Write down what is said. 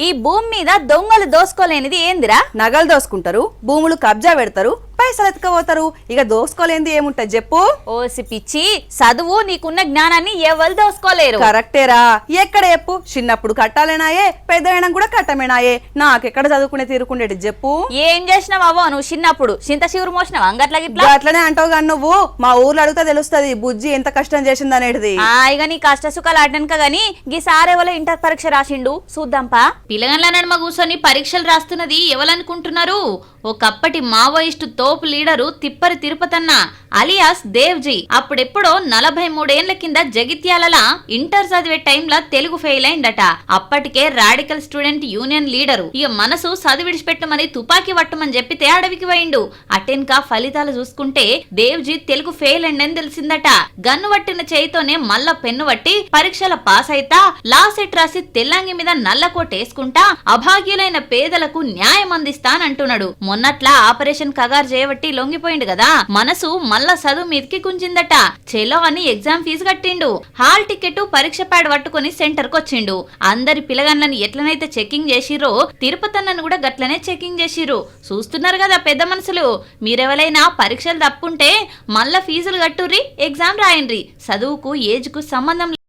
ఈ భూమి మీద దొంగలు దోసుకోలేనిది ఏందిరా? నగలు దోసుకుంటారు, భూములు కబ్జా పెడతారు, పైసలు ఎత్తుకపోతారు. ఇక దోసుకోలేంది ఏముంటది చెప్పు? ఓసి పిచ్చి, చదువు నీకున్న జ్ఞానాన్ని ఎవరు దోసుకోలేరు. కరెక్టేరా. ఎక్కడ చెప్పు? చిన్నప్పుడు కట్టాలేనాయే, పెద్దయినా కూడా కట్టమేనాయే. నాకెక్కడ చదువుకునే తీరుకుండేది చెప్పు? ఏం చేసినావో నువ్వు చిన్నప్పుడు? చింత చిగురు మోసినావు అంగట్లా గిట్లా? అట్లనే అంటావు కానీ నువ్వు మా ఊర్లో అడిగితే తెలుస్తుంది బుజ్జి ఎంత కష్టం చేసింది అనేది. ఇక నీ కష్ట సుఖాలు ఆడనక గాని గీ సారేవలో ఇంటర్ పరీక్ష రాసిండు చూద్దాంపా. పిల్లగండ్ల నడుమ కూర్చొని పరీక్షలు రాస్తున్నది ఎవరనుకుంటున్నారు? ఒకప్పటి మావోయిస్టు తోపు లీడరు తిప్పరి తిరుపతన్న అలియాస్ దేవ్జీ. అప్పుడెప్పుడో 43 ఏళ్ల కింద జగిత్యాల ఇంటర్ చదివే టైంలో తెలుగు ఫెయిల్ అయిందట. అప్పటికే రాడికల్ స్టూడెంట్ యూనియన్ లీడరు ఇక మనసు చదివిడిచిపెట్టమని తుపాకీ పట్టమని చెప్పితే అడవికి పోయిండు. అటెన్కా ఫలితాలు చూసుకుంటే దేవ్జీ తెలుగు ఫెయిల్ అయిందని తెలిసిందట. గన్ను పట్టిన చేయితోనే మళ్ళా పెన్ను పట్టి పరీక్షల పాస్ అయితా లా సెట్ రాసి తెల్లంగి మీద నల్ల కోట్ వేసుకుంటా అభాగ్యులైన పేదలకు న్యాయం అందిస్తానంటున్నాడు. మొన్నట్లా ఆపరేషన్ కగార్ చేయబట్టి లొంగిపోయిండు కదా, మనసు మళ్ళా చదువు మీదకి గుంజిందట. చెలో అని ఎగ్జామ్ ఫీజు కట్టిండు. హాల్ టికెట్ పరీక్ష ప్యాడ్ పట్టుకుని సెంటర్ కు వచ్చిండు. అందరి పిల్లగాన్లని ఎట్లనైతే చెకింగ్ చేసిరో తిరుపతన్నను కూడా గట్లనే చెకింగ్ చేసిరు. చూస్తున్నారు కదా పెద్ద మనుషులు, మీరెవరైనా పరీక్షలు తప్పుంటే మళ్ళా ఫీజులు కట్టుర్రి, ఎగ్జామ్ రాయండ్రి. చదువుకు ఏజ్ కు సంబంధం